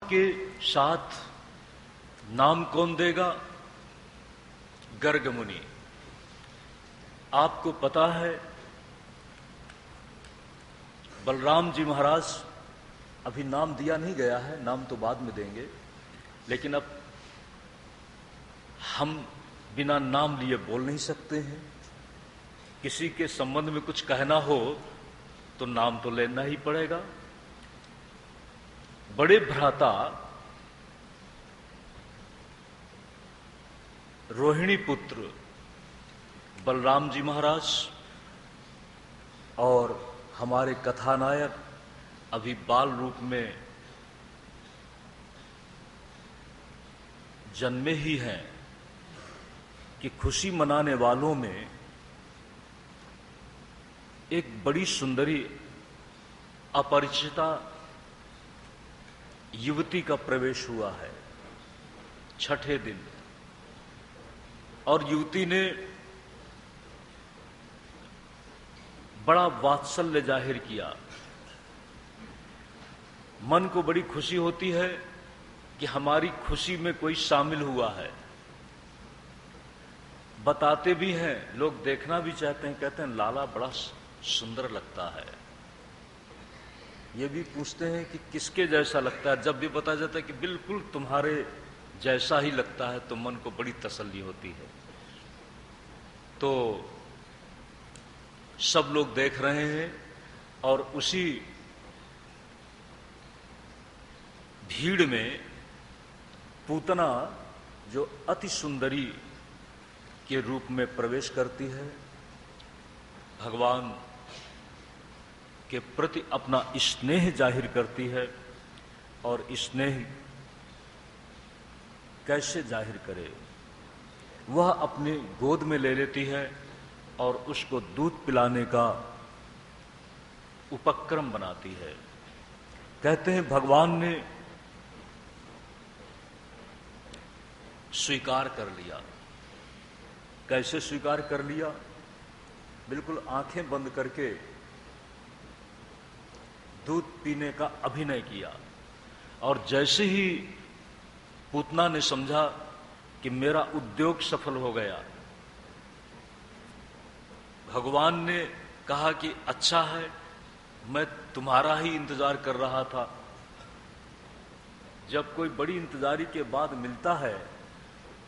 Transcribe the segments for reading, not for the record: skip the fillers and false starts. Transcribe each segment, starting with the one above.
के साथ नाम कौन देगा? गर्ग मुनि। आपको पता है बलराम जी महाराज, अभी नाम दिया नहीं गया है, नाम तो बाद में देंगे, लेकिन अब हम बिना नाम लिए बोल नहीं सकते हैं। किसी के संबंध में कुछ कहना हो तो नाम तो लेना ही पड़ेगा। बड़े भ्राता रोहिणी पुत्र बलराम जी महाराज और हमारे कथानायक अभी बाल रूप में जन्मे ही हैं कि खुशी मनाने वालों में एक बड़ी सुंदरी अपरिचिता युवती का प्रवेश हुआ है छठे दिन। और युवती ने बड़ा वात्सल्य जाहिर किया। मन को बड़ी खुशी होती है कि हमारी खुशी में कोई शामिल हुआ है। बताते भी हैं, लोग देखना भी चाहते हैं, कहते हैं लाला बड़ा सुंदर लगता है। ये भी पूछते हैं कि किसके जैसा लगता है। जब भी बताया जाता है कि बिल्कुल तुम्हारे जैसा ही लगता है तो मन को बड़ी तसल्ली होती है। तो सब लोग देख रहे हैं और उसी भीड़ में पूतना जो अति सुंदरी के रूप में प्रवेश करती है, भगवान के प्रति अपना स्नेह जाहिर करती है। और स्नेह कैसे जाहिर करे? वह अपनी गोद में ले लेती है और उसको दूध पिलाने का उपक्रम बनाती है। कहते हैं भगवान ने स्वीकार कर लिया। कैसे स्वीकार कर लिया? बिल्कुल आंखें बंद करके दूध पीने का अभिनय किया। और जैसे ही पूतना ने समझा कि मेरा उद्योग सफल हो गया, भगवान ने कहा कि अच्छा है, मैं तुम्हारा ही इंतजार कर रहा था। जब कोई बड़ी इंतजारी के बाद मिलता है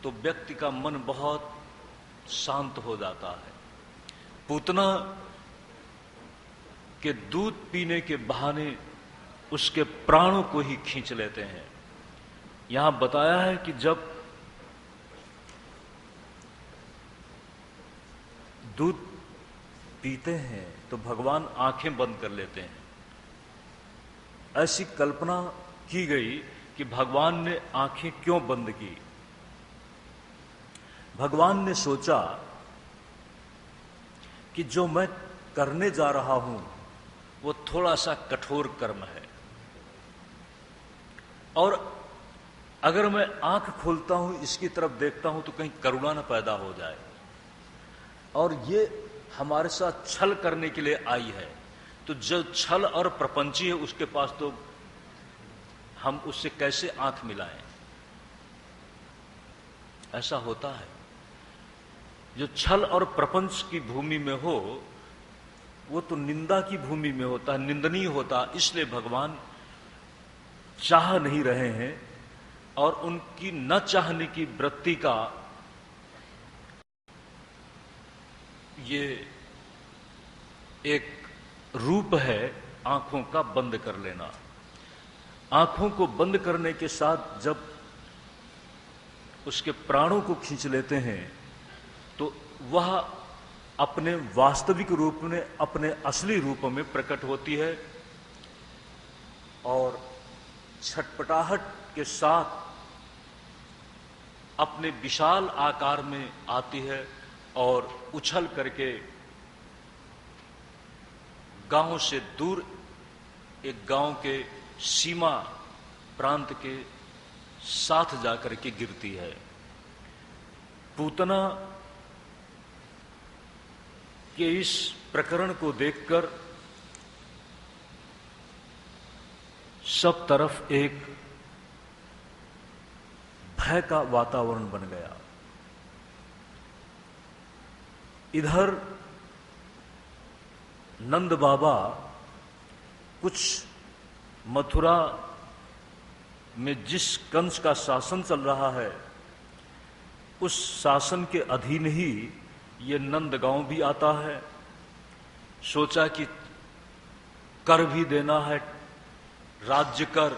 तो व्यक्ति का मन बहुत शांत हो जाता है। पूतना के दूध पीने के बहाने उसके प्राणों को ही खींच लेते हैं। यहां बताया है कि जब दूध पीते हैं तो भगवान आंखें बंद कर लेते हैं। ऐसी कल्पना की गई कि भगवान ने आंखें क्यों बंद की? भगवान ने सोचा कि जो मैं करने जा रहा हूं वो थोड़ा सा कठोर कर्म है, और अगर मैं आंख खोलता हूं, इसकी तरफ देखता हूं तो कहीं करुणा न पैदा हो जाए। और ये हमारे साथ छल करने के लिए आई है, तो जो छल और प्रपंची है उसके पास तो हम उससे कैसे आंख मिलाएं? ऐसा होता है। जो छल और प्रपंच की भूमि में हो वो तो निंदा की भूमि में होता है, निंदनीय होता। इसलिए भगवान चाह नहीं रहे हैं और उनकी न चाहने की वृत्ति का ये एक रूप है आंखों का बंद कर लेना। आंखों को बंद करने के साथ जब उसके प्राणों को खींच लेते हैं तो वह अपने वास्तविक रूप में, अपने असली रूप में प्रकट होती है और छटपटाहट के साथ अपने विशाल आकार में आती है और उछल करके गांव से दूर एक गांव के सीमा प्रांत के साथ जाकर के गिरती है। पूतना के इस प्रकरण को देखकर सब तरफ एक भय का वातावरण बन गया। इधर नंद बाबा कुछ मथुरा में जिस कंस का शासन चल रहा है उस शासन के अधीन ही ये नंदगांव भी आता है। सोचा कि कर भी देना है, राज्य कर,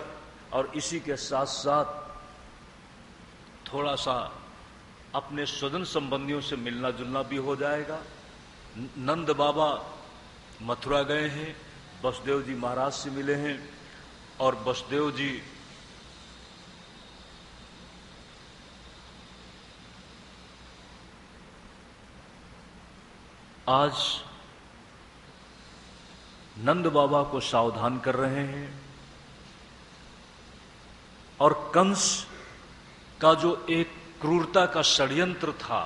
और इसी के साथ साथ थोड़ा सा अपने स्वजन संबंधियों से मिलना जुलना भी हो जाएगा। नंद बाबा मथुरा गए हैं, वसुदेव जी महाराज से मिले हैं, और वसुदेव जी आज नंद बाबा को सावधान कर रहे हैं, और कंस का जो एक क्रूरता का षड्यंत्र था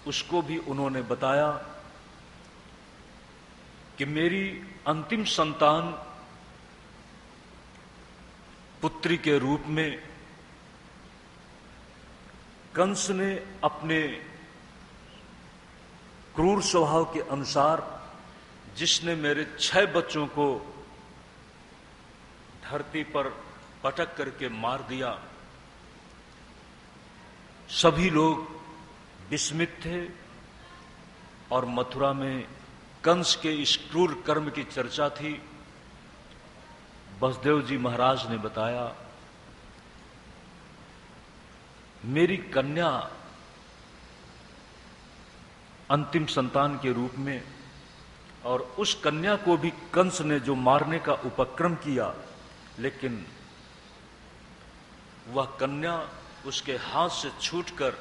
उसको भी उन्होंने बताया कि मेरी अंतिम संतान पुत्री के रूप में कंस ने अपने क्रूर स्वभाव के अनुसार, जिसने मेरे 6 बच्चों को धरती पर पटक करके मार दिया। सभी लोग विस्मित थे और मथुरा में कंस के इस क्रूर कर्म की चर्चा थी। वसुदेव जी महाराज ने बताया, मेरी कन्या अंतिम संतान के रूप में, और उस कन्या को भी कंस ने जो मारने का उपक्रम किया, लेकिन वह कन्या उसके हाथ से छूटकर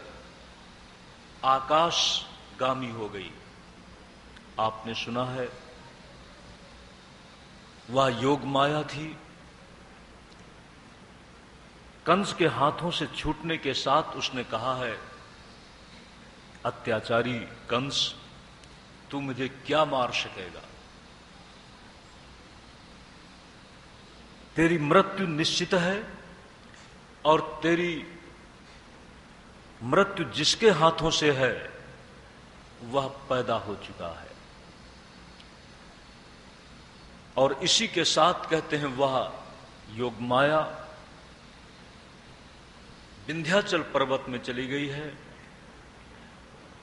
आकाशगामी हो गई। आपने सुना है वह योग माया थी। कंस के हाथों से छूटने के साथ उसने कहा है, अत्याचारी कंस, तू मुझे क्या मार सकेगा? तेरी मृत्यु निश्चित है, और तेरी मृत्यु जिसके हाथों से है वह पैदा हो चुका है। और इसी के साथ कहते हैं वह योगमाया विंध्याचल पर्वत में चली गई है।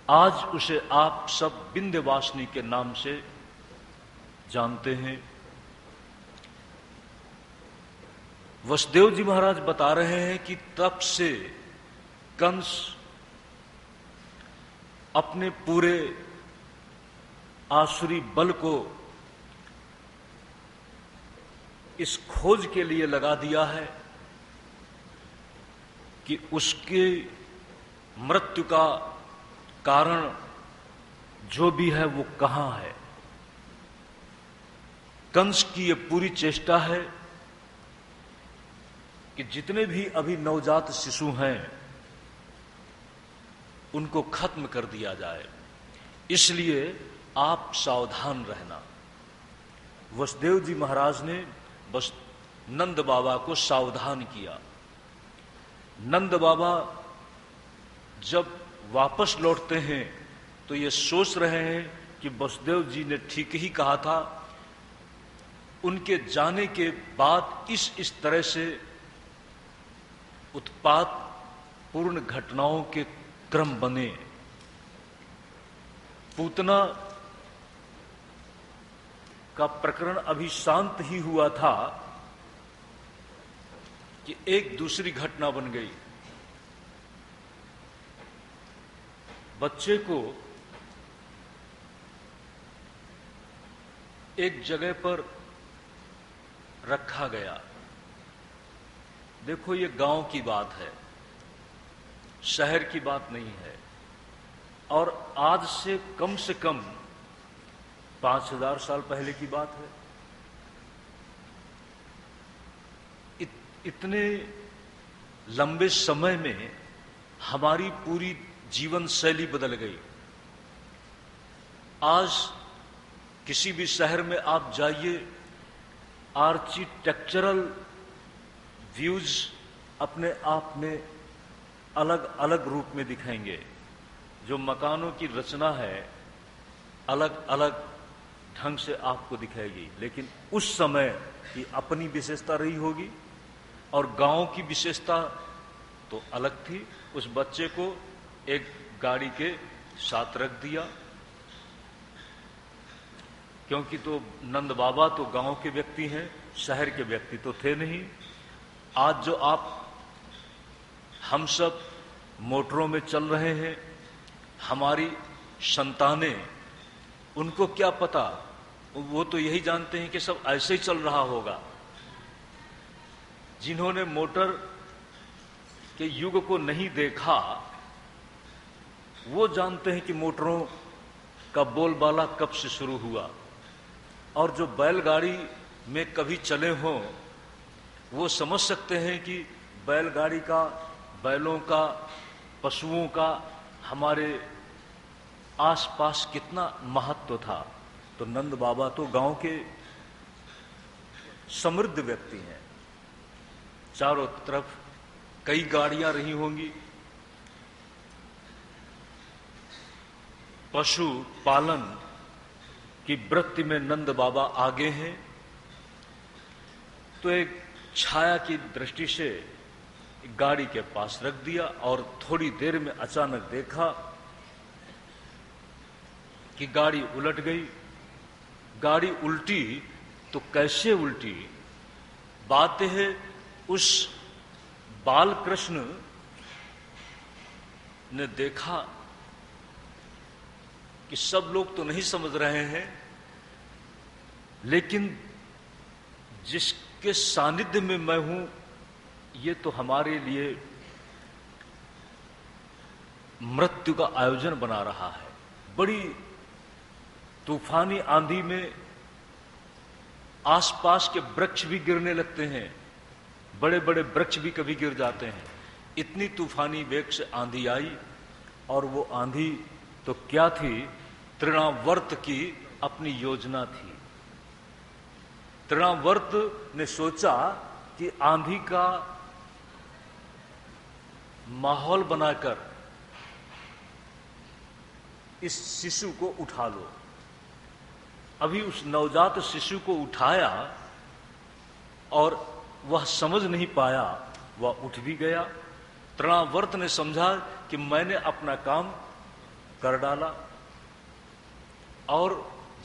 आज उसे आप सब विंध्यवासिनी के नाम से जानते हैं। वसुदेव जी महाराज बता रहे हैं कि तब से कंस अपने पूरे आसुरी बल को इस खोज के लिए लगा दिया है कि उसके मृत्यु का कारण जो भी है वो कहां है। कंस की ये पूरी चेष्टा है कि जितने भी अभी नवजात शिशु हैं उनको खत्म कर दिया जाए। इसलिए आप सावधान रहना। वसुदेव जी महाराज ने बस नंद बाबा को सावधान किया। नंद बाबा जब वापस लौटते हैं तो ये सोच रहे हैं कि वसुदेव जी ने ठीक ही कहा था। उनके जाने के बाद इस तरह से उत्पात पूर्ण घटनाओं के क्रम बने। पूतना का प्रकरण अभी शांत ही हुआ था कि एक दूसरी घटना बन गई। बच्चे को एक जगह पर रखा गया। देखो, ये गांव की बात है, शहर की बात नहीं है, और आज से कम 5000 साल पहले की बात है। इतने लंबे समय में हमारी पूरी जीवन शैली बदल गई। आज किसी भी शहर में आप जाइए, आर्किटेक्चरल व्यूज अपने आप में अलग अलग रूप में दिखेंगे। जो मकानों की रचना है अलग अलग ढंग से आपको दिखेगी, लेकिन उस समय की अपनी विशेषता रही होगी और गांव की विशेषता तो अलग थी। उस बच्चे को एक गाड़ी के साथ रख दिया, क्योंकि तो नंद बाबा तो गांव के व्यक्ति हैं, शहर के व्यक्ति तो थे नहीं। आज जो हम सब मोटरों में चल रहे हैं, हमारी संतानें, उनको क्या पता, वो तो यही जानते हैं कि सब ऐसे ही चल रहा होगा। जिन्होंने मोटर के युग को नहीं देखा, वो जानते हैं कि मोटरों का बोलबाला कब से शुरू हुआ। और जो बैलगाड़ी में कभी चले हों, वो समझ सकते हैं कि बैलगाड़ी का, बैलों का, पशुओं का हमारे आसपास कितना महत्व था। तो नंद बाबा तो गांव के समृद्ध व्यक्ति हैं। चारों तरफ कई गाड़ियां रही होंगी, पशु पालन की वृत्ति में नंद बाबा आगे हैं। तो एक छाया की दृष्टि से गाड़ी के पास रख दिया और थोड़ी देर में अचानक देखा कि गाड़ी उलट गई। गाड़ी उल्टी तो कैसे उल्टी? बात है उस बाल कृष्ण ने देखा कि सब लोग तो नहीं समझ रहे हैं, लेकिन जिसके सानिध्य में मैं हूं, ये तो हमारे लिए मृत्यु का आयोजन बना रहा है। बड़ी तूफानी आंधी में आसपास के वृक्ष भी गिरने लगते हैं, बड़े बड़े वृक्ष भी कभी गिर जाते हैं। इतनी तूफानी वेग से आंधी आई, और वो आंधी तो क्या थी, तृणावर्त की अपनी योजना थी। तृणावर्त ने सोचा कि आंधी का माहौल बनाकर इस शिशु को उठा लो। अभी उस नवजात शिशु को उठाया और वह समझ नहीं पाया, वह उठ भी गया। तृणावर्त ने समझा कि मैंने अपना काम कर डाला। और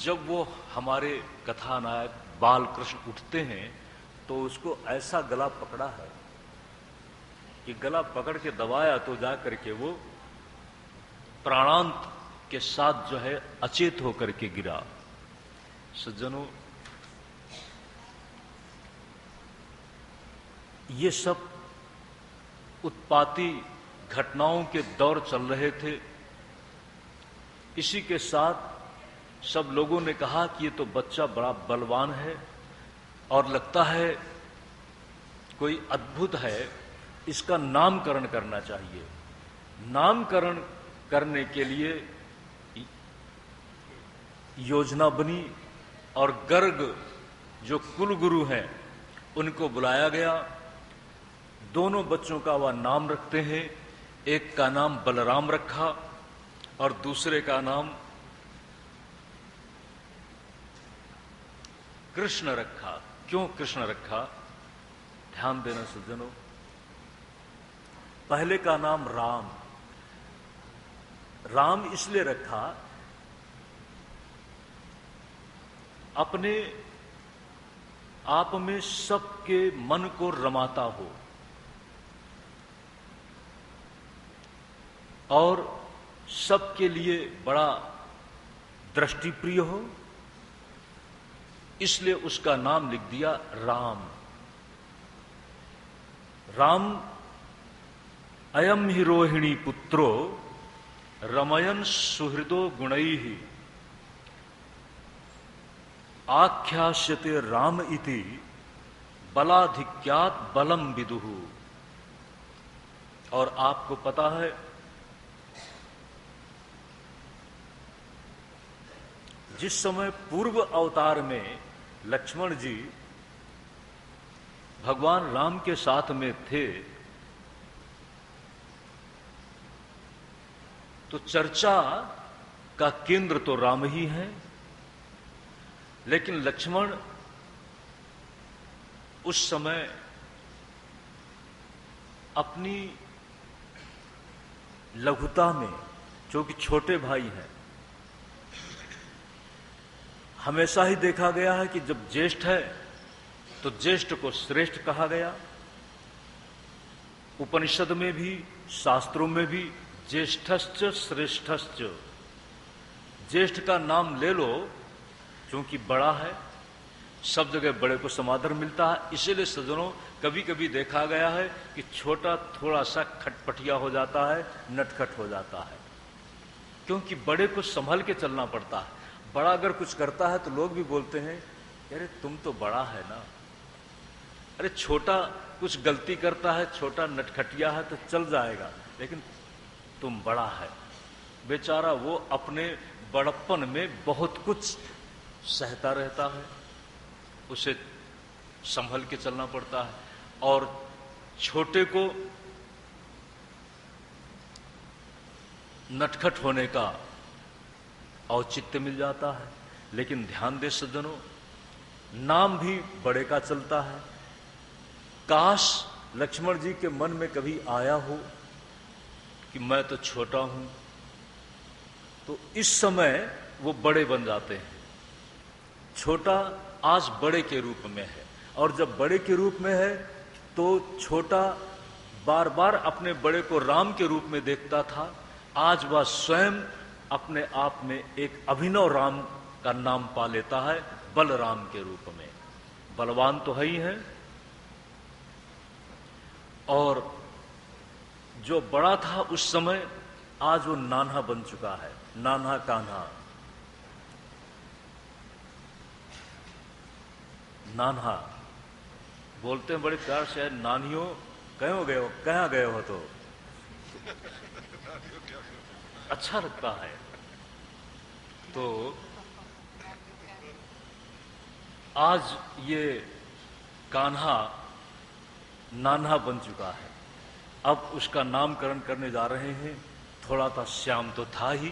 जब वो हमारे कथानायक बाल कृष्ण उठते हैं तो उसको ऐसा गला पकड़ा है कि गला पकड़ के दबाया तो जा करके वो प्राणांत के साथ जो है अचेत होकर के गिरा। सज्जनों, ये सब उत्पाती घटनाओं के दौर चल रहे थे। इसी के साथ सब लोगों ने कहा कि ये तो बच्चा बड़ा बलवान है और लगता है कोई अद्भुत है, इसका नामकरण करना चाहिए। नामकरण करने के लिए योजना बनी और गर्ग जो कुलगुरु हैं उनको बुलाया गया। दोनों बच्चों का वह नाम रखते हैं। एक का नाम बलराम रखा और दूसरे का नाम कृष्ण रखा। क्यों कृष्ण रखा? ध्यान देना सज्जनों। पहले का नाम राम, राम इसलिए रखा अपने आप में सबके मन को रमाता हो और सबके लिए बड़ा दृष्टिप्रिय हो, इसलिए उसका नाम लिख दिया राम। राम अयम हि रोहिणी पुत्रो रमयन सुहृदो गुणैः आख्यास्यते राम इति बलाधिक्यात् बलम विदुः। और आपको पता है जिस समय पूर्व अवतार में लक्ष्मण जी भगवान राम के साथ में थे तो चर्चा का केंद्र तो राम ही है, लेकिन लक्ष्मण उस समय अपनी लघुता में, क्योंकि छोटे भाई हैं, हमेशा ही देखा गया है कि जब ज्येष्ठ है तो ज्येष्ठ को श्रेष्ठ कहा गया। उपनिषद में भी, शास्त्रों में भी ज्येष्ठश्च श्रेष्ठश्च, ज्येष्ठ का नाम ले लो क्योंकि बड़ा है, सब जगह बड़े को समादर मिलता है। इसीलिए सज्जनों, कभी कभी देखा गया है कि छोटा थोड़ा सा खटपटिया हो जाता है, नटखट हो जाता है, क्योंकि बड़े को संभल के चलना पड़ता है। बड़ा अगर कुछ करता है तो लोग भी बोलते हैं, अरे तुम तो बड़ा है ना। अरे छोटा कुछ गलती करता है, छोटा नटखटिया है तो चल जाएगा, लेकिन तुम बड़ा है। बेचारा वो अपने बड़प्पन में बहुत कुछ सहता रहता है, उसे संभल के चलना पड़ता है, और छोटे को नटखट होने का औचित्य मिल जाता है। लेकिन ध्यान दे सज्जनों, नाम भी बड़े का चलता है। काश लक्ष्मण जी के मन में कभी आया हो कि मैं तो छोटा हूं, तो इस समय वो बड़े बन जाते हैं। छोटा आज बड़े के रूप में है, और जब बड़े के रूप में है तो छोटा बार बार अपने बड़े को राम के रूप में देखता था। आज वह स्वयं अपने आप में एक अभिनव राम का नाम पा लेता है, बलराम के रूप में। बलवान तो है ही है, और जो बड़ा था उस समय, आज वो नान्हा बन चुका है, नान्हा कान्हा। नान्हा बोलते हैं बड़े प्यार से, नानियों कहाँ गए हो, कहाँ गए हो, तो अच्छा लगता है। तो आज ये कान्हा नान्हा बन चुका है, अब उसका नामकरण करने जा रहे हैं। थोड़ा सा श्याम तो था ही,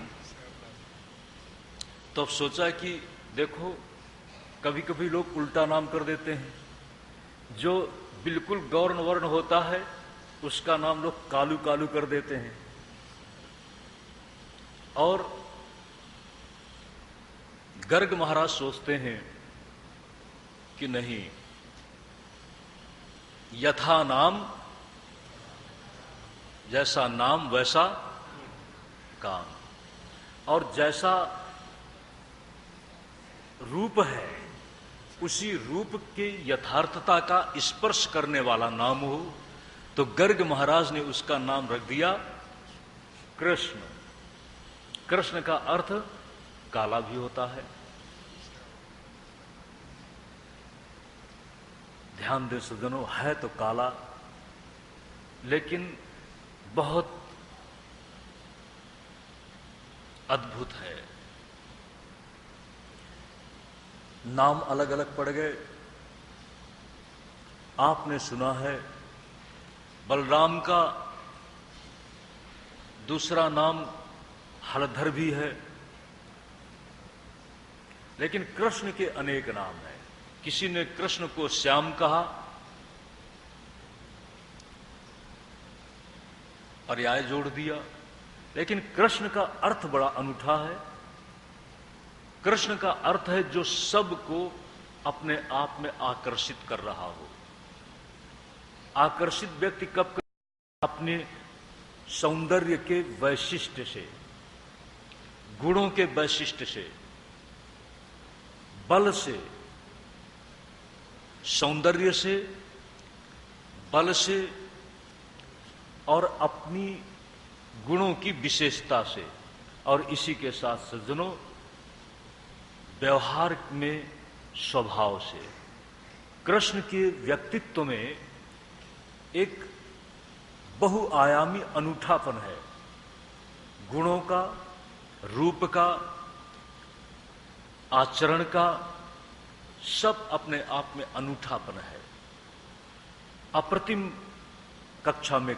तो अब सोचा कि देखो, कभी कभी लोग उल्टा नाम कर देते हैं। जो बिल्कुल गौर्ण वर्ण होता है उसका नाम लोग कालू कालू कर देते हैं, और गर्ग महाराज सोचते हैं कि नहीं, यथा नाम, जैसा नाम वैसा काम, और जैसा रूप है उसी रूप के यथार्थता का स्पर्श करने वाला नाम हो। तो गर्ग महाराज ने उसका नाम रख दिया कृष्ण। कृष्ण का अर्थ काला भी होता है। ध्यान दे सज्जनों, है तो काला, लेकिन बहुत अद्भुत है। नाम अलग अलग पड़ गए। आपने सुना है बलराम का दूसरा नाम हलधर भी है, लेकिन कृष्ण के अनेक नाम हैं। किसी ने कृष्ण को श्याम कहा, पर्याय जोड़ दिया, लेकिन कृष्ण का अर्थ बड़ा अनूठा है। कृष्ण का अर्थ है जो सबको अपने आप में आकर्षित कर रहा हो। आकर्षित व्यक्ति कब कर? अपने सौंदर्य के वैशिष्ट्य से, गुणों के वैशिष्ट्य से, बल से, सौंदर्य से, बल से, और अपनी गुणों की विशेषता से, और इसी के साथ सज्जनों व्यवहार में स्वभाव से। कृष्ण के व्यक्तित्व में एक बहुआयामी अनूठापन है। गुणों का, रूप का, आचरण का, सब अपने आप में अनूठापन है। अप्रतिम कक्षा में